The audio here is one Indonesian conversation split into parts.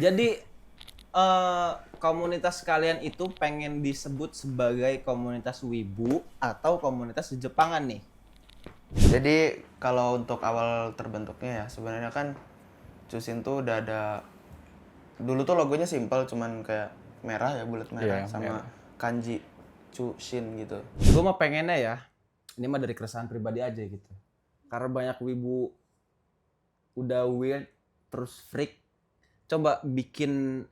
Jadi komunitas kalian itu pengen disebut sebagai komunitas wibu atau komunitas Jepangan nih? Jadi kalau untuk awal terbentuknya ya sebenarnya kan Cusin tuh udah ada dulu tuh logonya simple cuman kayak merah ya bulat merah sama merah. kanji Cusin gitu. Gue mah pengennya ya, ini mah dari keresahan pribadi aja gitu. Karena banyak wibu udah weird terus freak. Coba bikin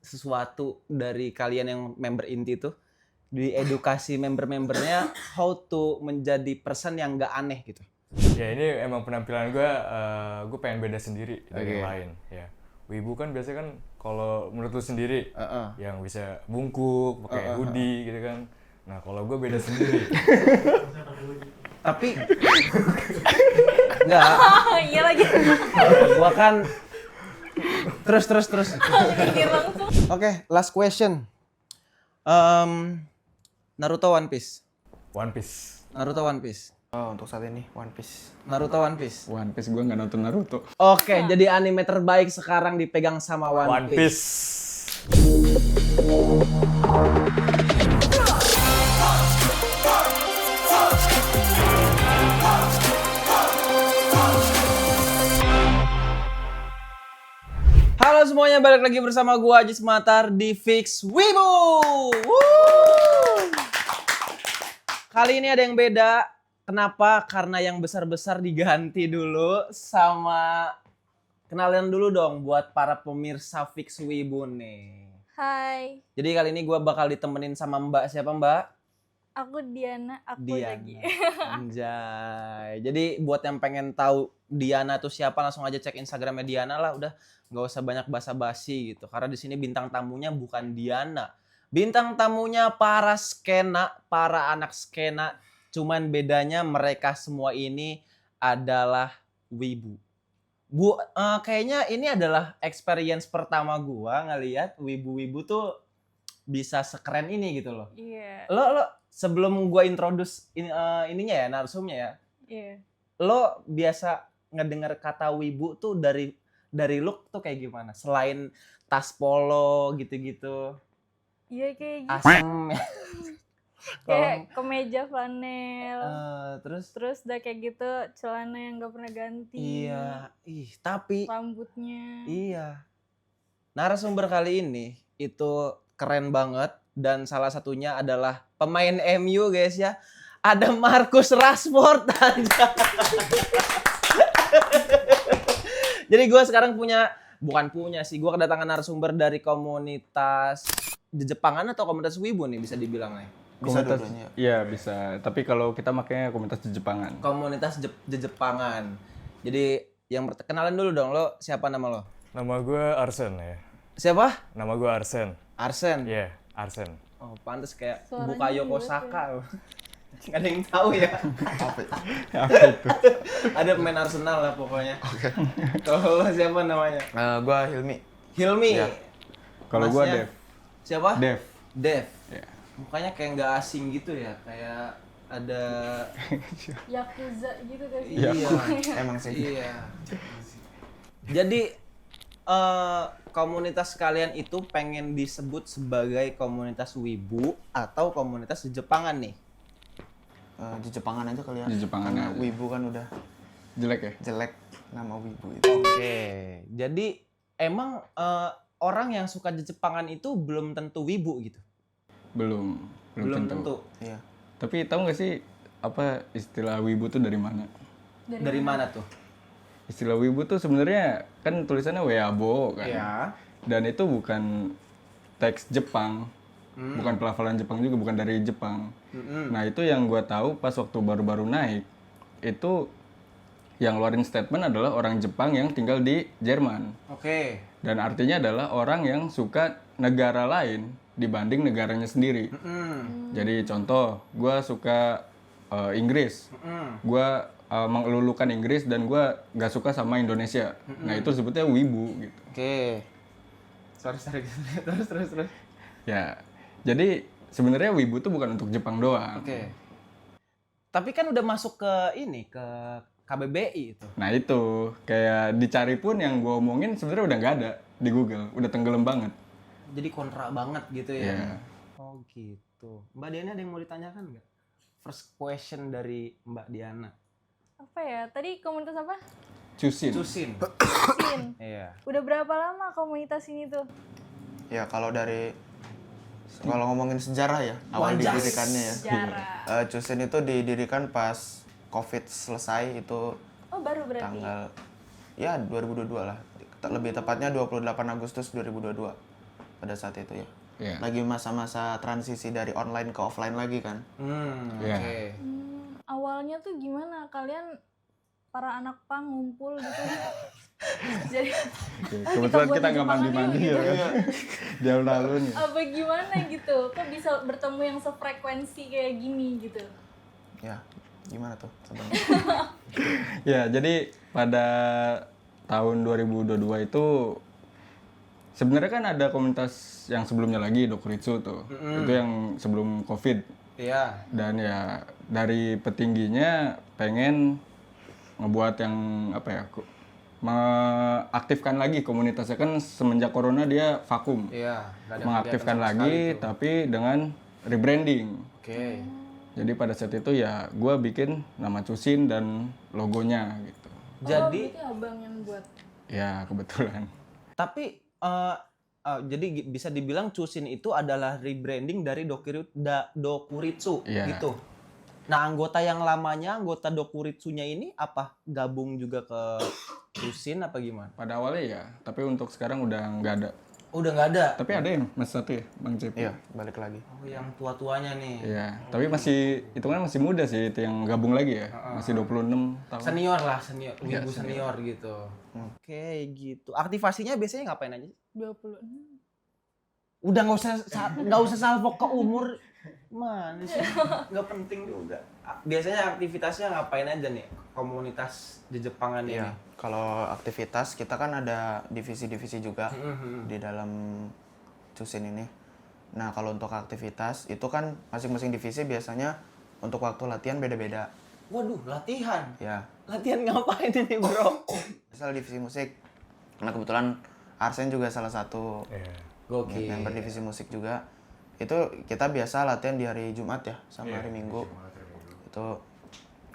sesuatu dari kalian yang member inti tuh, diedukasi member-membernya how to menjadi person yang gak aneh gitu. Ya ini emang penampilan gue pengen beda sendiri dari yang lain ya. Wibu kan biasanya kan kalau menurut lu sendiri yang bisa bungkuk, pakai hoodie gitu kan. Nah kalau gue beda sendiri. Tapi enggak, Iya lagi. gua kan terus. Mikir langsung. Oke, last question. Naruto One Piece. One Piece. Naruto One Piece. Oh, untuk saat ini One Piece. Naruto One Piece. One Piece gue nggak nonton Naruto. Oke, jadi anime terbaik sekarang dipegang sama One Piece. Halo semuanya, balik lagi bersama gua Ajis Matar di Fix Wibu. Woo! Kali ini ada yang beda. Kenapa? Karena yang besar-besar diganti dulu sama... Kenalin dulu dong buat para pemirsa Fix Wibu nih. Hai, Jadi kali ini gua bakal ditemenin sama Mbak. Siapa Mbak? aku Diana, aku Diana. lagi. Anjay. Jadi buat yang pengen tahu Diana tuh siapa, langsung aja cek Instagramnya Diana lah. Udah nggak usah banyak basa-basi gitu. Karena di sini bintang tamunya bukan Diana. Bintang tamunya para skena, para anak skena. Cuman bedanya mereka semua ini adalah wibu. Kayaknya ini adalah experience pertama gua ngelihat wibu-wibu tuh bisa sekeren ini gitu loh. Iya, Lo sebelum gua introduce ininya ya, narsumnya ya. iya. Lo biasa ngedenger kata wibu tuh dari look tuh kayak gimana? Selain tas polo gitu-gitu. Iya kayak gitu. Asem ya. Kayak kemeja flanel. Terus Terus udah kayak gitu celana yang gak pernah ganti. iya, tapi Rambutnya. iya. Narasumber kali ini itu keren banget dan salah satunya adalah pemain MU guys ya. Ada Marcus Rashford aja. Jadi gue sekarang bukan punya sih, gue kedatangan narasumber dari komunitas Jepangan atau komunitas wibu nih bisa dibilang nih. Bisa Komunitas, dua-duanya. iya bisa. Tapi kalau kita makanya komunitas Jepangan. Komunitas Jepangan. Jadi yang kenalan dulu dong, lo siapa nama lo? Nama gue Arsen ya. Siapa? Nama gue Arsen. Arsen. Iya, Arsen. Oh, pantes kayak Suaranya Bukayo mirip Kosaka. Gak ada yang tahu ya. Apa itu? Ada pemain Arsenal lah pokoknya. Oke. Kalau lo siapa namanya? Gua Hilmi. Hilmi. Iya. Kalau gue Masnya? Dev. Siapa? Dev. Dev. Iya. Mukanya kayak nggak asing gitu ya, kayak ada Yakuza gitu kan sih. iya. Emang sih. Iya. Jadi komunitas kalian itu pengen disebut sebagai komunitas wibu atau komunitas Jepangan nih? Di Jepangan aja kali ya. Di Jepangan Karena aja. Wibu kan udah Jelek ya? jelek nama Wibu itu. Oke. Jadi emang orang yang suka Jepangan itu belum tentu wibu gitu. Belum Tentu. Iya. Tapi tahu nggak sih apa istilah wibu tuh dari mana? Dari mana tuh? Istilah wibu tuh sebenarnya kan tulisannya weabo kan. Iya. Dan itu bukan teks Jepang. Bukan pelafalan Jepang juga, bukan dari Jepang. Nah, itu yang gua tahu pas waktu baru-baru naik. Itu yang ngeluarin statement adalah orang Jepang yang tinggal di Jerman. Oke. Dan artinya adalah orang yang suka negara lain dibanding negaranya sendiri. Jadi contoh, gua suka Inggris. Gua mengelulukan Inggris dan gue gak suka sama Indonesia. Nah itu sebutnya wibu gitu. Oke. Sorry. Terus. Ya, jadi sebenarnya wibu tuh bukan untuk Jepang doang. Oke. Tapi kan udah masuk ke KBBI itu. Nah itu, kayak dicari pun yang gue omongin sebenarnya udah nggak ada. di Google, udah tenggelam banget. Jadi kontra banget gitu ya. Iya. Oh gitu. Mbak Diana ada yang mau ditanyakan nggak? First question dari Mbak Diana. Apa ya? Tadi komunitas apa? Cusin. Cusin. Sin. Iya. Udah berapa lama komunitas ini tuh? Ya kalau ngomongin sejarah ya, awal Wanjas. didirikannya ya. Sejarah. Cusin itu didirikan pas COVID selesai, itu Oh, baru berarti. tanggal ya 2022 lah. Lebih tepatnya 28 Agustus 2022 pada saat itu ya. Iya. Lagi masa-masa transisi dari online ke offline lagi kan. Iya. Oke. Awalnya tuh gimana? Kalian para anak pang ngumpul gitu? Jadi Oke, kita kebetulan buat kita nggak Jepangan mandi-mandi yuk, ya gitu. kan. Di alun-alun ya. apa gimana gitu? Kok bisa bertemu yang sefrekuensi kayak gini gitu? Ya, gimana tuh sebenarnya? Ya, jadi pada tahun 2022 itu sebenarnya kan ada komunitas yang sebelumnya lagi, Dokuritsu tuh. Itu yang sebelum Covid. Iya. Dan ya dari petingginya pengen ngebuat yang apa ya, mengaktifkan lagi komunitasnya, kan semenjak corona dia vakum. Iya. Nggak ada Mengaktifkan kegiatan sama lagi sekali tuh. tapi dengan rebranding. Oke. Jadi pada saat itu ya gue bikin nama Cusin dan logonya gitu. Jadi berarti abang yang buat. Ya kebetulan. tapi jadi bisa dibilang Cusin itu adalah rebranding dari Dokuritsu Iya. gitu. Nah, anggota yang lamanya, anggota Dokuritsunya ini apa gabung juga ke Cusin apa gimana? Pada awalnya ya, tapi untuk sekarang udah nggak ada. Udah nggak ada. Tapi ada yang Mas satu ya, Bang Cip. Iya, balik lagi. Oh, yang tua-tuanya nih. Iya, tapi masih hitungan masih muda sih itu yang gabung lagi ya. Masih 26 tahun. Senior lah, senior, Iya, wibu senior. senior gitu. Oke, gitu. Aktivasinya biasanya ngapain aja? 26. Udah nggak usah salfok ke umur. Mana sih? Nggak penting juga. Biasanya aktivitasnya ngapain aja nih komunitas di Jepangan ini? Iya, kalau aktivitas kita kan ada divisi-divisi juga di dalam Cusin ini. Nah, kalau untuk aktivitas itu kan masing-masing divisi biasanya untuk waktu latihan beda-beda. Waduh, latihan. Ya, Latihan ngapain ini, Bro? misal divisi musik. Karena kebetulan Arsen juga salah satu Gokil. member divisi musik juga. Itu kita biasa latihan di hari Jumat ya, sama hari Minggu. Itu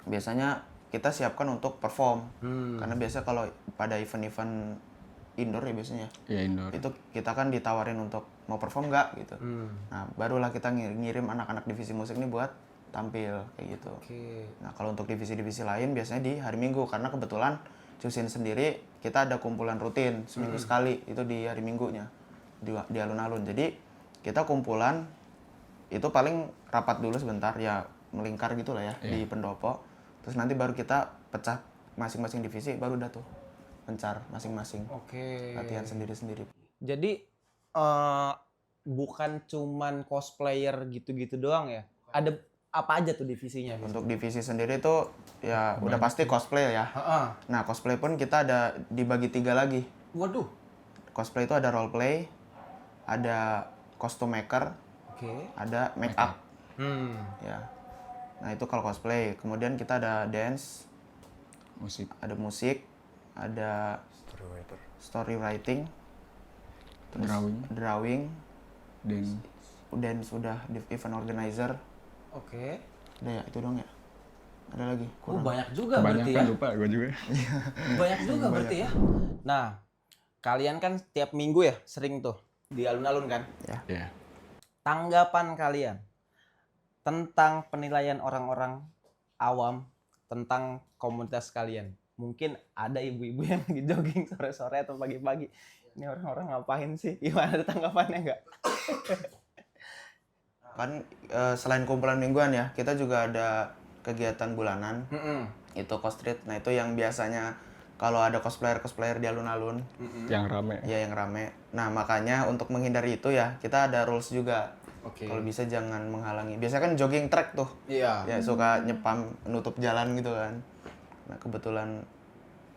biasanya kita siapkan untuk perform. Karena biasa kalau pada event-event indoor ya biasanya, Iya, indoor. itu kita kan ditawarin untuk mau perform nggak gitu. Nah, barulah kita ngirim anak-anak divisi musik ini buat tampil kayak gitu. Oke. Nah, kalau untuk divisi-divisi lain biasanya di hari Minggu, karena kebetulan Cusin sendiri kita ada kumpulan rutin seminggu sekali, itu di hari Minggunya di alun-alun. Jadi kita kumpulan itu paling rapat dulu sebentar ya, melingkar gitu lah ya di pendopo. Terus nanti baru kita pecah masing-masing divisi, baru udah tuh pencar masing-masing. Oke. Latihan sendiri-sendiri. Jadi bukan cuman cosplayer gitu-gitu doang ya? Ada apa aja tuh divisinya? Untuk divisi sendiri tuh ya udah pasti cosplay ya. Heeh. Nah, cosplay pun kita ada dibagi 3 lagi. Waduh. Cosplay itu ada role play, ada costume maker, Oke. ada make up. Hmm. Ya. Nah, itu kalau cosplay. Kemudian kita ada dance, Musik. ada musik, ada story writing, terus drawing, Dan dance udah event organizer. Oke. Udah ya, itu dong ya. Ada lagi? Oh, Kurang. banyak juga berarti ya. kebanyakan lupa gue juga. Banyak juga berarti ya. Nah, kalian kan tiap minggu ya sering tuh di alun-alun kan? Ya. Tanggapan kalian tentang penilaian orang-orang awam tentang komunitas kalian. Mungkin ada ibu-ibu yang lagi jogging sore-sore atau pagi-pagi. Ini orang-orang ngapain sih? Gimana, ada tanggapannya nggak? Kan selain kumpulan mingguan ya, kita juga ada kegiatan bulanan. Itu Costreet. Nah, itu yang biasanya kalau ada cosplayer di alun-alun, Yang rame. ya yang rame. Nah, makanya untuk menghindari itu ya, kita ada rules juga. Oke. Kalau bisa jangan menghalangi. Biasanya kan jogging track tuh. Iya. Ya suka nyepam, nutup jalan gitu kan. Nah, kebetulan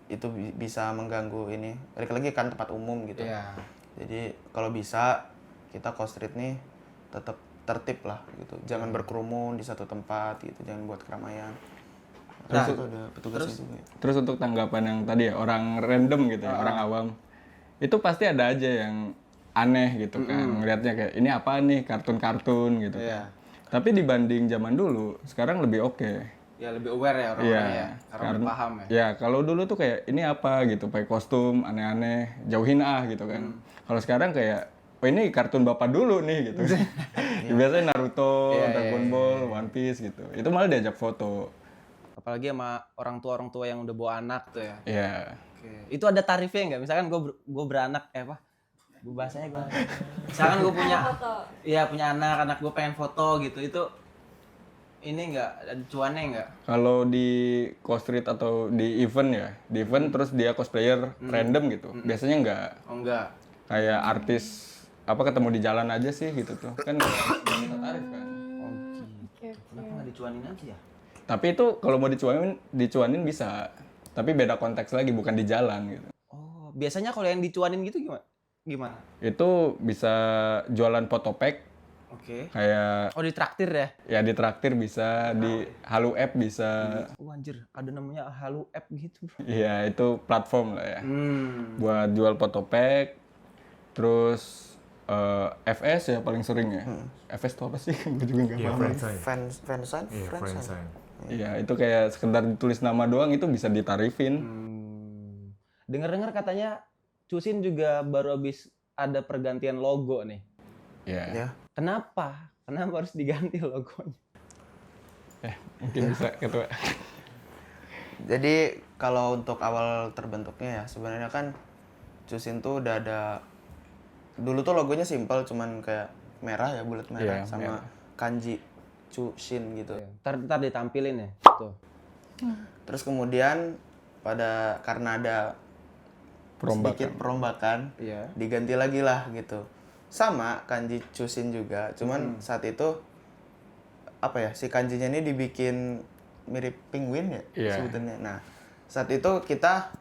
itu bisa mengganggu ini. Balik lagi kan tempat umum gitu. Iya. Jadi kalau bisa kita Costreet nih tetap tertib lah gitu. Jangan berkerumun di satu tempat gitu, jangan buat keramaian. Terus itu ada petugasnya juga. Terus untuk tanggapan yang tadi ya, orang random gitu ya, orang awam. itu pasti ada aja yang aneh gitu kan. Ngelihatnya kayak ini apa nih, kartun-kartun gitu Iya. kan. Tapi dibanding zaman dulu, sekarang lebih oke. Ya lebih aware ya orang-orang ya, karena udah paham ya. Ya, kalau dulu tuh kayak ini apa gitu, pakai kostum aneh-aneh, jauhin gitu kan. Kalau sekarang kayak oh ini kartun bapak dulu nih gitu. Biasanya Naruto, Dragon Ball, One Piece gitu. Itu malah diajak foto. Apalagi sama orang tua yang udah bawa anak tuh ya. Iya. Oke. Itu ada tarifnya nggak? Misalkan gue beranak apa? Gue bahasanya gue. Misalkan gue punya, iya punya anak gue pengen foto gitu. Itu ini nggak ada cuannya nggak? Kalau di co-street atau di event ya, di event terus dia cosplayer random gitu. Biasanya enggak. Oh enggak. Kayak artis apa ketemu di jalan aja sih gitu tuh. Kan nggak kita tarif kan. Oke. Kenapa nggak dicuanin aja ya? Tapi itu kalau mau dicuanin bisa. Tapi beda konteks lagi, bukan di jalan gitu. Oh, biasanya kalau yang dicuanin gitu gimana? Gimana? Itu bisa jualan fotopack Oke. kayak Oh, ditraktir ya? ya di traktir bisa, di Halu App bisa. Oh anjir, ada namanya Halu App gitu. Iya, itu platform lah ya. Buat jual fotopack. Terus FS ya paling sering ya. FS itu apa sih? Gue juga nggak Iya, paham. friendzone. Fansign? Iya, friendzone. Iya, itu kayak sekedar ditulis nama doang itu bisa ditarifin. Dengar-dengar katanya Cusin juga baru habis ada pergantian logo nih. Iya. Ya. Kenapa? Kenapa harus diganti logonya? Mungkin bisa ketua. Jadi kalau untuk awal terbentuknya ya sebenarnya kan Cusin tuh udah ada, dulu tuh logonya simple cuman kayak merah ya, bulat merah Iya, sama merah. kanji Cusin gitu. Ntar ditampilin ya. Tuh. Terus kemudian karena ada sedikit perombakan, Iya. diganti lagi lah gitu. Sama kanji Cusin juga, cuman saat itu apa ya, si kanjinya ini dibikin mirip penguin ya Iya. sebutannya. Nah, saat itu kita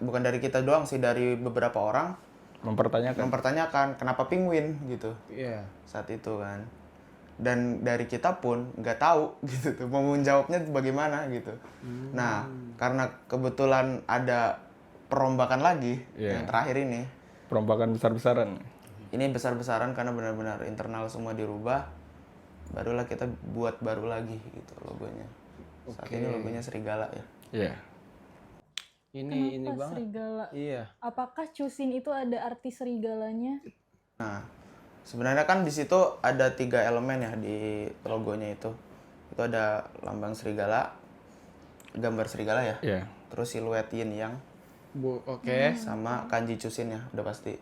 bukan dari kita doang sih, dari beberapa orang mempertanyakan kenapa penguin gitu Iya. saat itu kan. Dan dari kita pun nggak tahu gitu tuh mau menjawabnya bagaimana gitu. Nah, karena kebetulan ada perombakan lagi yang terakhir ini. Perombakan besar-besaran. Ini besar-besaran karena benar-benar internal semua dirubah. Barulah kita buat baru lagi gitu logonya. Saat ini logonya serigala ya. Iya. Ini Kenapa banget. serigala? Iya. Apakah Cusin itu ada arti serigalanya? Nah, sebenarnya kan di situ ada 3 elemen ya di logonya itu. Itu ada lambang serigala, gambar serigala ya. Iya. Terus siluet yin yang Oke. sama kanji Cusin ya, udah pasti.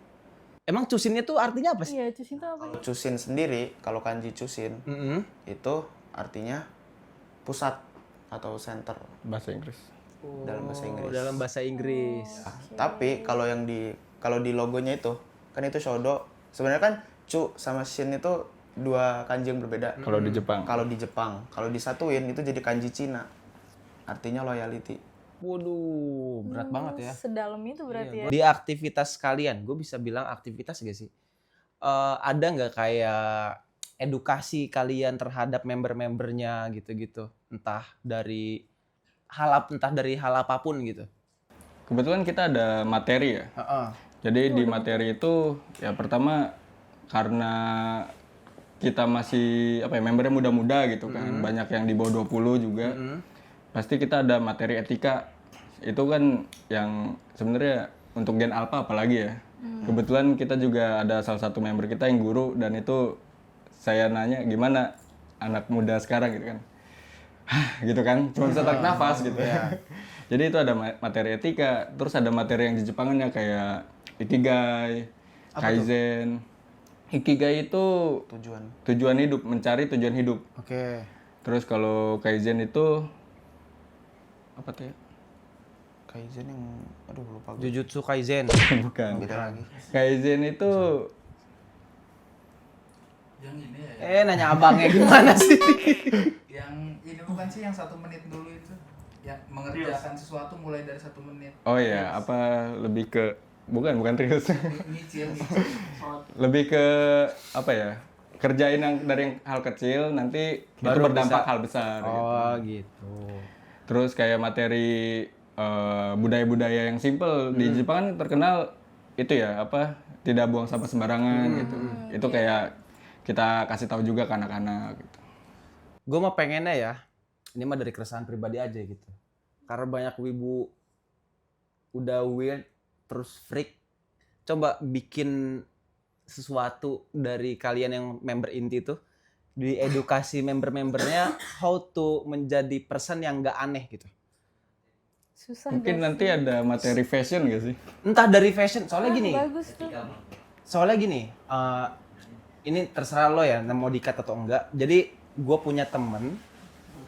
Emang Cusinnya tuh artinya apa sih? Iya, Cusin itu apa? Kalau Cusin sendiri, kalau kanji Cusin itu artinya pusat atau center Bahasa Inggris. dalam bahasa Inggris. Dalam bahasa Inggris. Tapi kalau di logonya itu kan itu shodo. Sebenarnya kan Chu sama Shin itu 2 kanji yang berbeda. Kalau di Jepang. Kalau di Jepang, kalau disatuin itu jadi kanji Cina. Artinya loyalty. Waduh, berat banget ya. Sedalam itu berarti ya. Di aktivitas kalian, gue bisa bilang aktivitas gak sih? Ada nggak kayak edukasi kalian terhadap member-membernya gitu-gitu? Entah dari hal apapun gitu. Kebetulan kita ada materi ya. Jadi di materi itu ya pertama karena kita masih membernya muda-muda gitu kan. Banyak yang di bawah 20 juga. Pasti kita ada materi etika. Itu kan yang sebenarnya untuk Gen Alpha apalagi ya. Kebetulan kita juga ada salah satu member kita yang guru dan itu saya nanya gimana anak muda sekarang gitu kan. Gitu kan, cuma bisa tarik nafas gitu ya. Jadi itu ada materi etika, terus ada materi yang di Jepangannya kayak Ikigai, Kaizen. Ikigai itu tujuan hidup, mencari tujuan hidup. Oke. Terus kalau Kaizen itu apa tuh ya? Kaizen yang lupa gue. Jujutsu Kaisen. Bukan. Beda lagi. Kaizen itu Yang ini ya, Nanya abangnya gimana sih? yang ini bukan sih yang 1 menit dulu itu, yang mengerjakan sesuatu mulai dari 1 menit. oh ya, apa lebih ke bukan Reels. Nyicil. Lebih ke apa ya? Kerjain yang dari yang hal kecil nanti Baru itu berdampak bisa. hal besar gitu. Oh gitu. Terus kayak materi budaya-budaya yang simple. Di Jepang kan terkenal itu ya apa, tidak buang sampah sembarangan gitu. Itu kayak kita kasih tahu juga ke anak-anak gitu. Gue mah pengennya ya, ini mah dari keresahan pribadi aja gitu. Karena banyak wibu udah weird terus freak, coba bikin sesuatu dari kalian yang member inti tuh, diedukasi member-membernya how to menjadi person yang gak aneh gitu. Susah Mungkin gak nanti sih? ada materi fashion gak sih? Entah dari fashion, soalnya gini, Bagus tuh. ini terserah lo ya mau dikat atau enggak. Jadi gue punya temen,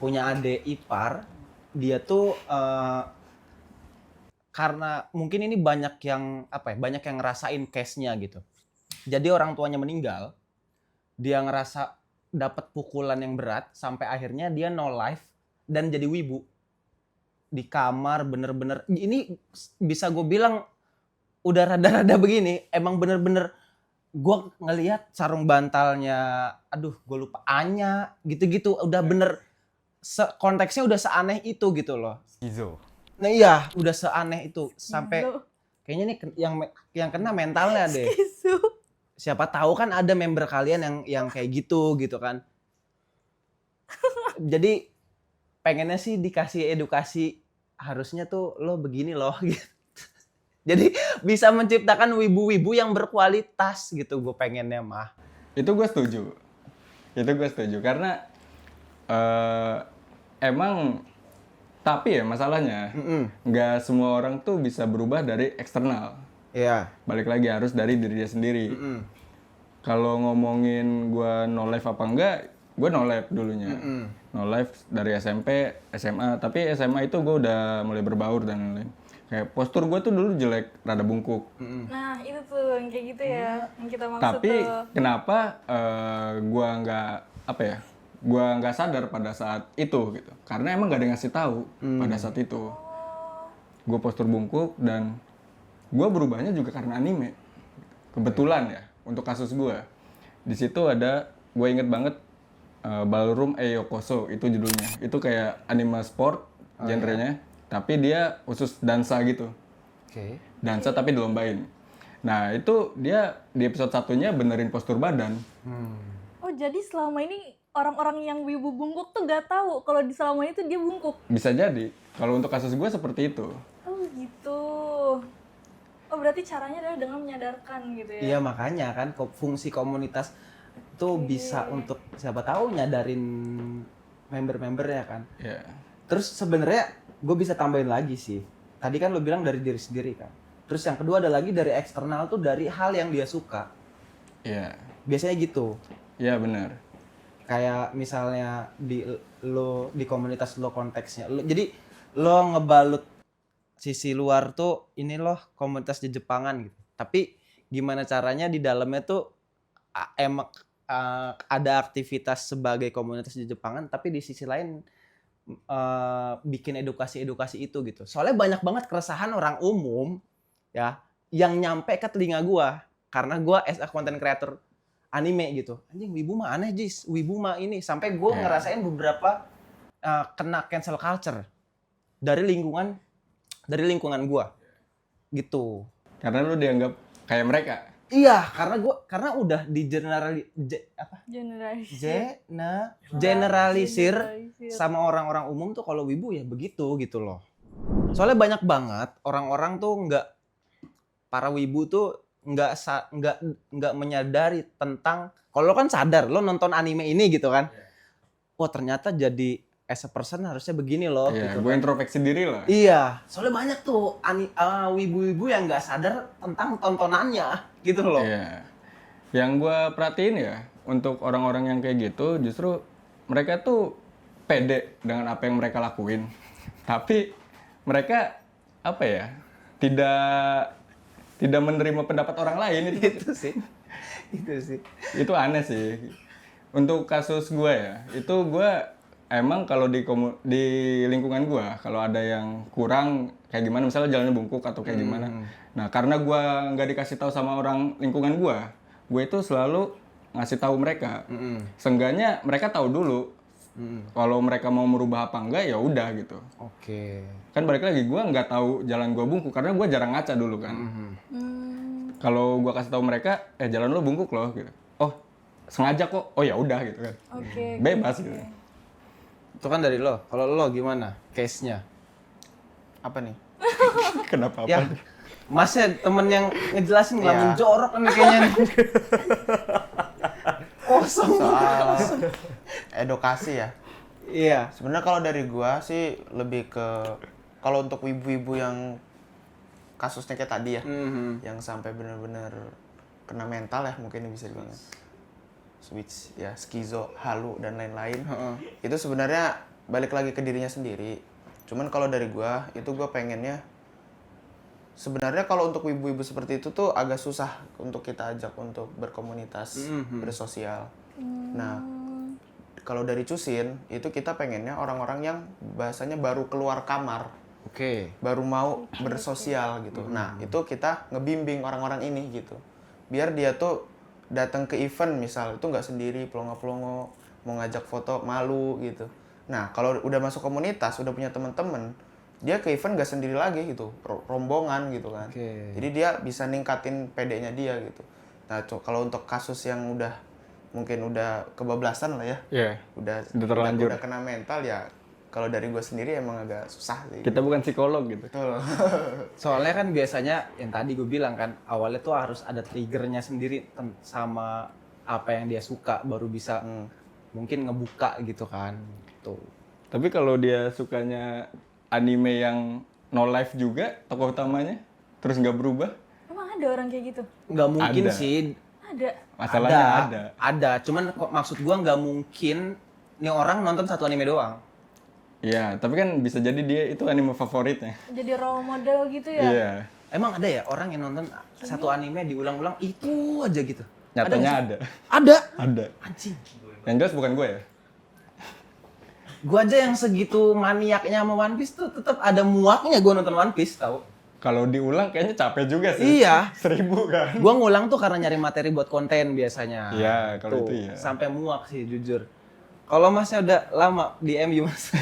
punya adik ipar, dia tuh karena mungkin ini banyak yang banyak yang ngerasain case-nya gitu. Jadi orang tuanya meninggal, dia ngerasa dapat pukulan yang berat sampai akhirnya dia no life dan jadi wibu di kamar. Bener-bener ini bisa gue bilang udah rada-rada begini, emang bener-bener gue ngelihat sarung bantalnya, aduh gue lupa, Anya gitu-gitu, udah bener konteksnya udah seaneh itu gitu loh. Izo. Nah iya, udah seaneh itu sampai Gitu. kayaknya nih yang kena mentalnya deh. Isu. Siapa tahu kan ada member kalian yang kayak gitu kan. Jadi pengennya sih dikasih edukasi, harusnya tuh lo begini loh gitu. Jadi bisa menciptakan wibu-wibu yang berkualitas gitu, gue pengennya mah. Itu gue setuju karena emang, tapi ya masalahnya nggak semua orang tuh bisa berubah dari eksternal. Iya. Balik lagi harus dari diri dia sendiri. Kalau ngomongin gue no life apa enggak, gue no life dulunya. No life dari SMP, SMA, tapi SMA itu gue udah mulai berbaur dan lain-lain. Kayak postur gue tuh dulu jelek, rada bungkuk. Nah itu tuh yang kayak gitu ya, yang kita maksud Tapi tuh. kenapa gue nggak sadar pada saat itu gitu? Karena emang gak ada yang ngasih tahu pada saat itu. Gue postur bungkuk dan gue berubahnya juga karena anime. Kebetulan ya, untuk kasus gue. Di situ ada, gue inget banget Ballroom Yokoso itu judulnya. Itu kayak anime sport genrenya, tapi dia khusus dansa gitu. Oke. Dansa tapi dilombain. Nah itu dia di episode satunya benerin postur badan. Oh jadi selama ini orang-orang yang wibu bungkuk tuh gak tahu kalau di selama itu dia bungkuk. Bisa jadi. Kalau untuk kasus gue seperti itu. Oh gitu. Oh berarti caranya adalah dengan menyadarkan gitu ya. Iya makanya kan fungsi komunitas tuh bisa untuk siapa tahu nyadarin member-membernya kan. Ya. Terus sebenarnya gue bisa tambahin lagi sih. Tadi kan lo bilang dari diri sendiri kan. Terus yang kedua ada lagi dari eksternal tuh dari hal yang dia suka. Iya. Biasanya gitu. Iya benar. Kayak misalnya di komunitas lo konteksnya. Jadi lo ngebalut sisi luar tuh ini loh komunitas di Jepangan gitu. Tapi gimana caranya di dalamnya tuh emang ada aktivitas sebagai komunitas di Jepangan, tapi di sisi lain bikin edukasi itu gitu. Soalnya banyak banget keresahan orang umum ya yang nyampe ke telinga gua karena gua as a content creator anime gitu. Anjing wibu mah aneh Jis, wibu mah ini sampai gua ngerasain beberapa kena cancel culture dari lingkungan gua gitu. Karena lu dianggap kayak mereka. Iya, karena udah di generalisir sama orang-orang umum tuh kalau wibu ya begitu gitu loh. Soalnya banyak banget orang-orang tuh para wibu tuh nggak menyadari tentang, kalau lo kan sadar lo nonton anime ini gitu kan. Oh ternyata jadi as a person harusnya begini loh. Iya, gitu gue kan. introspeksi diri lah. Iya, soalnya banyak tuh wibu-wibu yang nggak sadar tentang tontonannya gitu loh. Iya. Yang gue perhatiin ya, untuk orang-orang yang kayak gitu, justru mereka tuh pede dengan apa yang mereka lakuin. Tapi mereka apa ya? Tidak menerima pendapat orang lain Itu sih. Itu aneh sih. Untuk kasus gue ya, itu gue emang kalau di lingkungan gue, kalau ada yang kurang kayak gimana, misalnya jalannya bungkuk atau kayak gimana. Nah, karena gue nggak dikasih tahu sama orang lingkungan gue itu selalu ngasih tahu mereka. Seenggaknya mereka tahu dulu Kalau mereka mau merubah apa enggak ya udah gitu. Oke. Kan balik lagi gue nggak tahu jalan gue bungkuk karena gue jarang ngaca dulu kan. Kalau gue kasih tahu mereka, jalan lo bungkuk loh gitu. Oh sengaja kok. Oh ya udah gitu kan. Oke. Bebas gitu. Itu kan dari lo. Kalau lo gimana case-nya? Apa nih? Kenapa apa? Ya, Masnya temen yang ngejelasin nggak Iya. menjorok nih kayaknya. Kosong. Soal edukasi ya. Iya. Sebenarnya kalau dari gua sih lebih ke kalau untuk ibu-ibu yang kasusnya kayak tadi ya, yang sampai benar-benar kena mental ya mungkin bisa dibilang switch ya, skizo, halu dan lain-lain. Itu sebenarnya balik lagi ke dirinya sendiri. Cuman kalau dari gua itu gua pengennya sebenarnya kalau untuk ibu-ibu seperti itu tuh agak susah untuk kita ajak untuk berkomunitas, bersosial. Nah, kalau dari Cusin itu kita pengennya orang-orang yang bahasanya baru keluar kamar, Oke. baru mau bersosial gitu. Nah, itu kita ngebimbing orang-orang ini gitu. Biar dia tuh datang ke event misal itu nggak sendiri pelongo-pelongo, mau ngajak foto malu gitu. Nah, kalau udah masuk komunitas, udah punya teman-teman, dia ke event nggak sendiri lagi gitu, rombongan gitu kan. Oke. Jadi dia bisa ningkatin PD-nya dia gitu. Nah, kalau untuk kasus yang udah mungkin udah kebablasan lah ya, Iya. udah terlanjur. udah kena mental ya. Kalau dari gue sendiri emang agak susah sih. Kita bukan psikolog gitu. Betul. Soalnya kan biasanya yang tadi gue bilang kan awalnya tuh harus ada triggernya sendiri sama apa yang dia suka baru bisa mungkin ngebuka gitu kan. Tuh. Tapi kalau dia sukanya anime yang no life juga tokoh utamanya terus nggak berubah, Emang ada orang kayak gitu? Nggak mungkin Ada. sih. Ada. masalahnya ada. Ada. Cuman kok maksud gua nggak mungkin nih orang nonton satu anime doang. Iya, tapi kan bisa jadi dia itu anime favoritnya. Jadi role model gitu ya? Iya. Emang ada ya orang yang nonton satu anime diulang-ulang itu aja gitu? Nyatanya nggak ada. sih? Ada. Ada. Anjing. Yang jelas bukan gue ya. Gua aja yang segitu maniaknya sama One Piece tuh tetap ada muaknya gua nonton One Piece tau. Kalau diulang kayaknya capek juga sih. Iya. 1000 kan. Gua ngulang tuh karena nyari materi buat konten biasanya. Iya, kalau Tuh, itu iya. Sampai muak sih jujur. Kalau Masnya udah lama di MU Mas.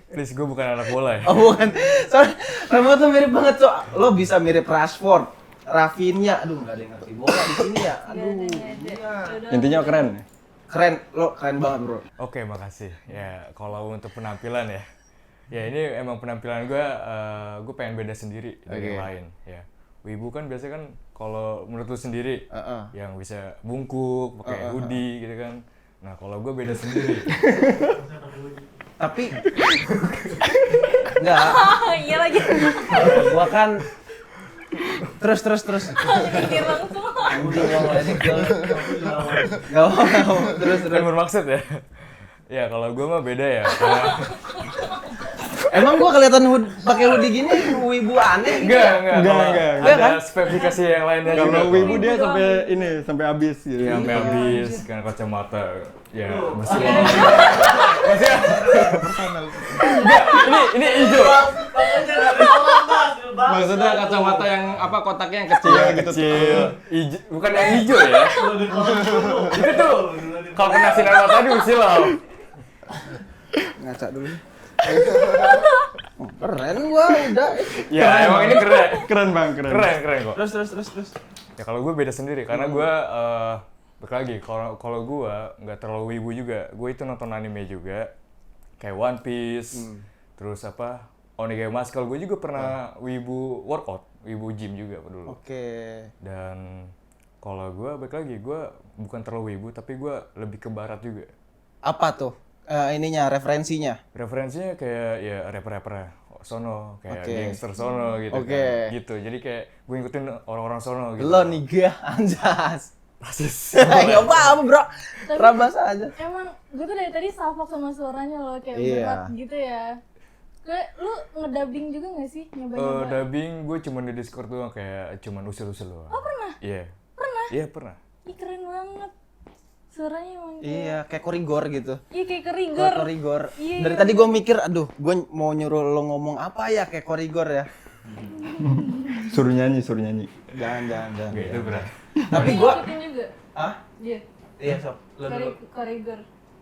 Please, gue bukan anak bola ya. Oh bukan. Soalnya rambut tuh mirip banget so. Lo bisa mirip Rashford, Rafinha. Aduh nggak ada yang ngerti bola di sini ya. Aduh. Iya. Intinya keren. Keren, lo keren banget bro. Oke, makasih. Ya, kalau untuk penampilan ya. Ya, ini emang penampilan gue pengen beda sendiri dari yang lain. Ya, wibu kan biasanya kan kalau menurut lu sendiri yang bisa bungkuk, pakai hoodie gitu kan. Nah, kalau gue beda sendiri. Tapi enggak, Iya lagi. gua kan terus. Mikir langsung. Anjing lo ngeledek gua. Gak mau. Terus. Kan bermaksud ya. Ya, kalau gue mah beda ya. Karena Emang gua kelihatan pakai hoodie gini wibu aneh gitu. enggak. Kalau enggak. Iya Ada kan? spesifikasi yang lainnya juga. Kalau wibu dia Wibu sampai ini sampai habis gitu. Iya, sampai habis kan kacamata. Ya, bersih. Ini hijau. Maksudnya kacamata yang apa kotaknya yang kecil gitu. Kecil. Bukan yang hijau ya. Itu tuh kalau kena sinar matahari silau. Ngaca dulu. Keren gua udah. Ya, emang ini keren. Keren Bang, keren. Keren kok. Terus. Ya kalau gue beda sendiri karena gue balik lagi kalau gue nggak terlalu wibu juga. Gue itu nonton anime juga kayak One Piece. Terus apa? Onigashima Mask. Gue juga pernah wibu workout, wibu gym juga dulu. Oke. Dan kalau gue balik lagi gue bukan terlalu wibu tapi gue lebih ke barat juga. Apa tuh? Ininya referensinya. Referensinya kayak ya rapper-rapper sono, kayak Oke. gangster sono gitu Oke. kan. Gitu. Jadi kayak gue ngikutin orang-orang sono gitu. Lo niga anjas. Rasis. Enggak apa-apa, Bro. Rabas aja. Emang gue tuh dari tadi salfok sama suaranya loh kayak Iya. berat gitu ya. Kayak lu ngedubbing juga gak sih nyoba-nyoba? Dubbing gue cuman di Discord doang kayak cuman usil-usil doang. Oh pernah? Iya. Pernah? Iya pernah. Ih keren banget. Suaranya emang Iya, kayak korigor gitu. Iya kayak kerigor. Korigor. Iya, Dari iya. tadi gue mikir, aduh, gue mau nyuruh lo ngomong apa ya kayak korigor ya. Suruh nyanyi. Jangan. Oke, itu berat. Tapi Lu gue, ngikutin juga? ah, Iya. iya sob, lo dulu. Korigor.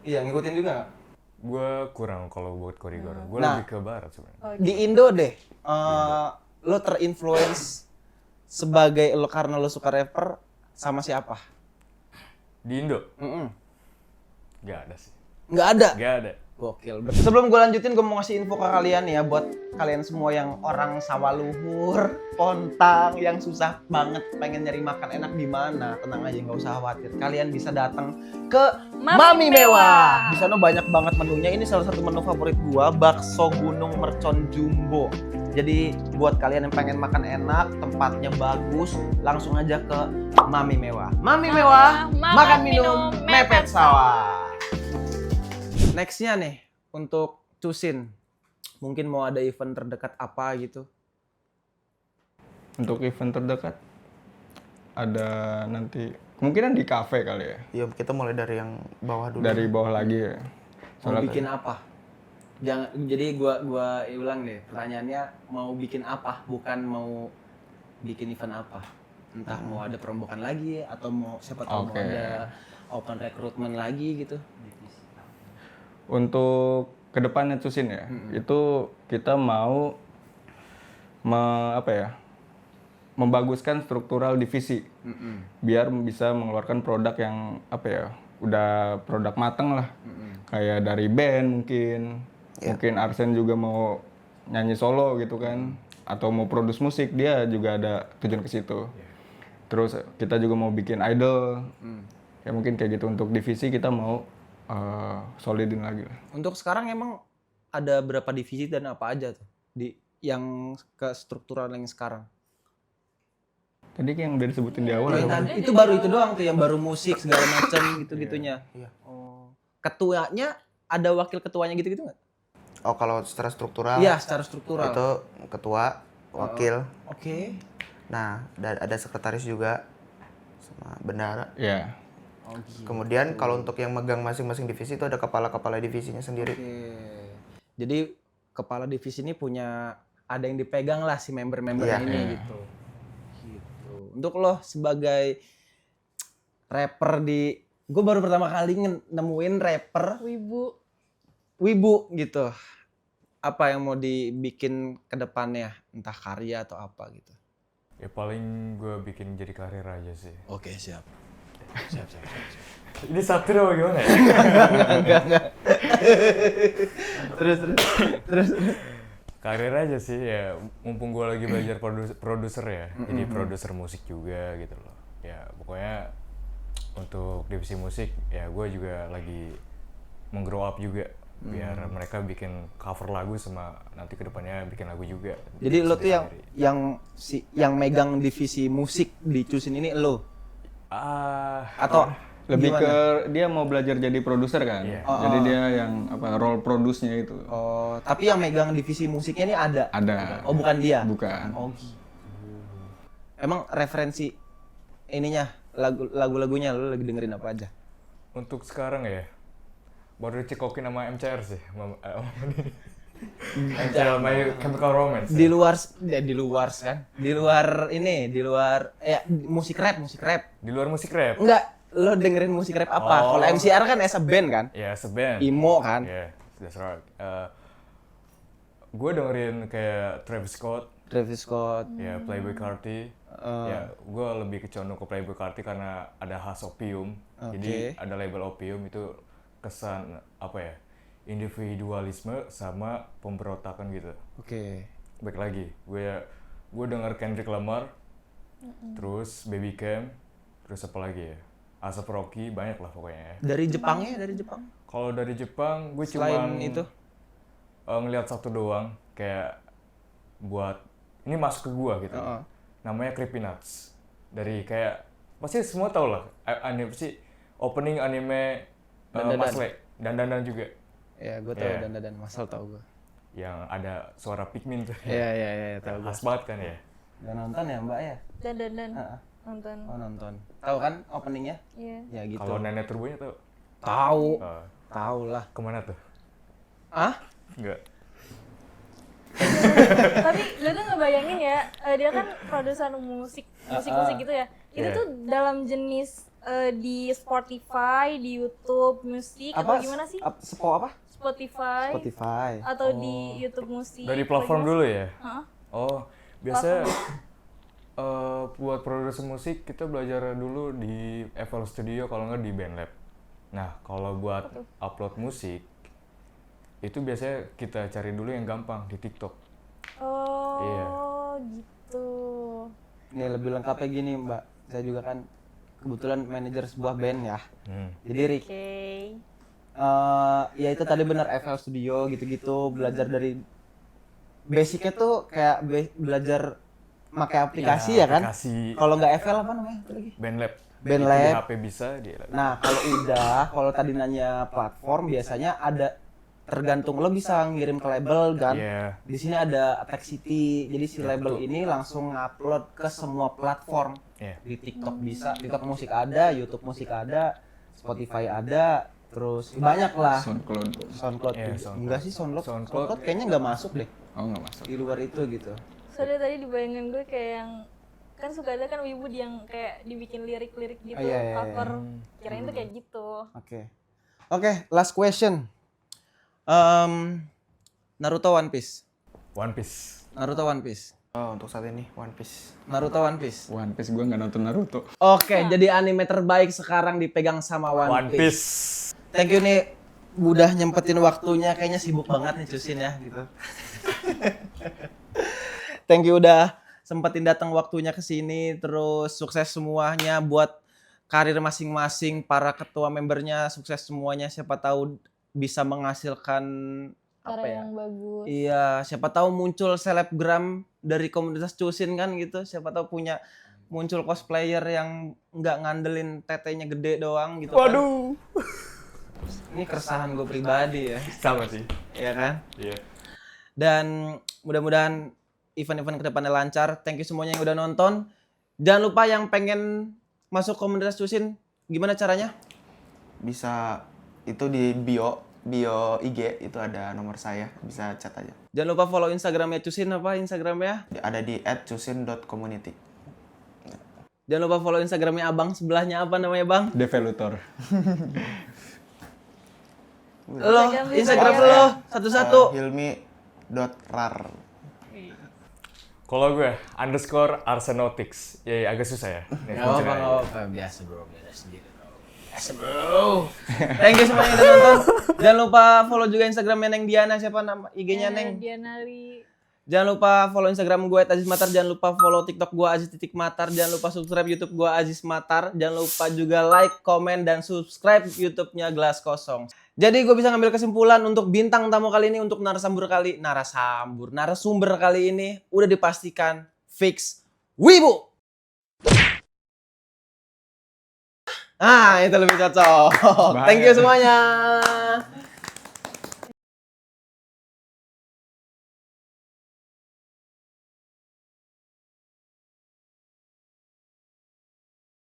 Iya, ngikutin juga nggak? Gue kurang kalau buat koridor. Gue Nah. lebih ke barat sebenarnya. Di Indo deh, lo terinfluence sebagai lo karena lo suka rapper sama siapa? Di Indo Mm-mm. nggak ada sih. Nggak ada. Nggak ada. Gokil. Sebelum gue lanjutin, gue mau ngasih info ke kalian ya, buat kalian semua yang orang sawah luhur, Pontang, yang susah banget pengen nyari makan enak di mana, tenang aja, nggak usah khawatir. Kalian bisa datang ke Mami Mewah. Di sana banyak banget menunya. Ini salah satu menu favorit gua, bakso gunung mercon jumbo. Jadi buat kalian yang pengen makan enak, tempatnya bagus, langsung aja ke Mami Mewah. Mami Mewah, makan minum mepet sawah. Nextnya nih, untuk Cusin, mungkin mau ada event terdekat apa gitu? Untuk event terdekat ada nanti kemungkinan di kafe kali ya. Iya, kita mulai dari yang bawah dulu. Dari bawah lagi ya. Mau bikin apa? Jangan, jadi gua ulang deh, pertanyaannya mau bikin apa, bukan mau bikin event apa. Entah mau ada perombakan lagi atau mau siapa tahu mau Oke. ada open recruitment lagi gitu. Untuk kedepannya Cusin ya, itu kita mau membaguskan struktural divisi, biar bisa mengeluarkan produk yang udah produk mateng lah, kayak dari band mungkin Arsen juga mau nyanyi solo gitu kan, atau mau produce musik, dia juga ada tujuan ke situ. Terus kita juga mau bikin idol, ya mungkin kayak gitu. Untuk divisi kita mau solidin lagi lah. Untuk sekarang emang ada berapa divisi dan apa aja tuh di yang ke struktural yang sekarang? Tadi yang udah disebutin di awal. Yang apa? tadi, itu baru itu doang tuh, yang baru musik segala macam gitu-gitunya. Iya. Oh. Ketuanya ada wakil ketuanya gitu-gitu nggak? Oh, kalau secara struktural Iya, secara struktural. itu ketua, wakil. Oke. Nah, ada sekretaris juga sama bendahara. Ya. Oh, gitu. Kemudian kalau untuk yang megang masing-masing divisi itu ada kepala-kepala divisinya sendiri. Oke. Jadi kepala divisi ini punya, ada yang dipegang lah si member-membernya Iya. ini gitu. Gitu. Untuk lo sebagai rapper gue baru pertama kali nemuin rapper wibu gitu. Apa yang mau dibikin ke depannya, entah karya atau apa gitu. Ya paling gue bikin jadi karir aja sih. Oke, siap. Siap. Ini satria apa gimana ya? Enggak. Terus. Karir aja sih ya, mumpung gue lagi belajar produser ya, jadi produser musik juga gitu loh. Ya pokoknya untuk divisi musik ya gue juga lagi meng-grow up juga, biar mereka bikin cover lagu sama nanti kedepannya bikin lagu juga. Jadi lo tuh Sendiri. yang megang divisi musik di Cusin ini lo atau Lebih gimana? ke dia mau belajar jadi produser kan. Iya. Jadi dia yang role produce-nya itu. Oh, tapi yang megang divisi musiknya ini ada. Ada. Oh, bukan dia. Bukan. Oh, gitu. Emang referensi ininya lagu-lagunya lo lagi dengerin apa aja? Untuk sekarang ya, baru dicekokin sama MCR sih. MCR My Chemical Romance. Di luar kan? Di luar musik rap. Di luar musik rap. Enggak, lo dengerin musik rap apa? Oh. Kalau MCR kan as a band kan? Ya, seband. Emo kan? Ya, that's right. Gue dengerin kayak Travis Scott, ya Playboi Carti. Ya, gue lebih kecondong ke Playboi Carti karena ada khas Opium. Jadi ada label Opium itu kesan apa ya? Individualisme sama pemberontakan gitu. Oke. Baik lagi, gue denger Kendrick Lamar, terus Baby Cam, terus apa lagi ya? Asap Rocky, banyak lah pokoknya ya. Dari Jepang. Kalau dari Jepang, gue Selain cuman itu? ngeliat satu doang, kayak buat ini masuk ke gua gitu. Namanya Creepy Nuts. Dari kayak pasti semua tau lah, anime sih opening anime Masle dan Dandan juga. Ya, gue tahu Yeah. dan masal tahu gue. Yang ada suara Pikmin tuh. Iya, tahu gue. Khas banget kan ya. Udah nonton ya, Mbak ya? Dan Heeh. nonton. Oh, nonton. Tahu kan openingnya? Iya. Ya gitu. Kalau Nenek Turbonya tau? Tahu. Tahu lah. Kemana tuh? Ah? Enggak. Tapi gue tuh ngebayangin ya, dia kan produser musik gitu ya. Itu Yeah. tuh dalam jenis di Spotify, di YouTube musik atau gimana sih? Apa? Spotify Spotify. atau di YouTube musik. Dari atau platform gimana dulu sih? ya? Hah? Oh, biasa buat produksi musik kita belajar dulu di FL Studio kalau nggak di BandLab. Nah, kalau buat upload musik itu biasanya kita cari dulu yang gampang di TikTok. Oh, Iya. gitu. Ini lebih lengkapnya gini Mbak, saya juga kan kebetulan manajer sebuah band ya. Jadi Rick, Oke. ya itu tadi benar FL Studio gitu-gitu, belajar dari basicnya tuh kayak belajar pakai aplikasi ya kan? Aplikasi Kalau nggak FL apa namanya itu lagi? BandLab. BandLab. Itu di HP bisa di Nah kalau tadi nanya platform biasanya ada tergantung lo bisa ngirim ke label kan. Iya. Di sini ada Attack City. Jadi si label ini langsung ngupload ke semua platform. Iya. Di TikTok bisa, TikTok musik ada, YouTube musik ada, Spotify ada, terus banyak lah. SoundCloud Iya, juga. SoundCloud. Enggak sih SoundCloud. SoundCloud. SoundCloud kayaknya nggak masuk deh Oh nggak masuk. di luar itu gitu. Soalnya tadi dibayangin gue kayak yang kan suka ada kan wibu yang kayak dibikin lirik-lirik gitu, Oh, iya. cover. Kirain tuh kayak gitu. Oke, last question. Naruto One Piece. One Piece. Naruto One Piece. Oh, untuk saat ini One Piece. Naruto One Piece. One Piece gue nggak nonton Naruto. Oke, jadi anime terbaik sekarang dipegang sama One Piece. Thank you nih udah nyempetin waktunya, kayaknya sibuk banget nih Cusin ya gitu. Thank you udah sempetin datang waktunya ke sini, terus sukses semuanya buat karir masing-masing, para ketua membernya sukses semuanya, siapa tahu bisa menghasilkan apa Cara ya? yang bagus. Iya, siapa tahu muncul selebgram dari komunitas Cusin kan gitu, siapa tahu punya muncul cosplayer yang nggak ngandelin tetenya gede doang gitu kan. Waduh. Ini keresahan gue pribadi ya, Sama sih. ya kan? Iya. Dan mudah-mudahan event-event kedepannya lancar. Thank you semuanya yang udah nonton. Jangan lupa yang pengen masuk komunitas Cusin, gimana caranya? Bisa itu di bio IG itu ada nomor saya, bisa chat aja. Jangan lupa follow Instagramnya Cusin, apa Instagramnya? Ada di @cusin.community. Jangan lupa follow Instagramnya Abang, sebelahnya apa namanya Bang? Developer. Lo, Instagram lo, satu-satu. Hilmi.rar. Kalau gue _Arsenotics. Ya, agak susah ya. Biasa bro, biasa bro. Thank you semuanya yang udah nonton. Jangan lupa follow juga Instagramnya Neng Diana, siapa nama IG-nya Neng? Dianali. Jangan lupa follow Instagram gue @azizmatar, jangan lupa follow TikTok gue @aziz_matar, jangan lupa subscribe YouTube gue Aziz Matar, jangan lupa juga like, komen, dan subscribe YouTube-nya Gelas Kosong. Jadi gue bisa ngambil kesimpulan untuk bintang tamu kali ini, untuk narasumber kali ini udah dipastikan fix wibu. Itu lebih cocok. Thank you semuanya.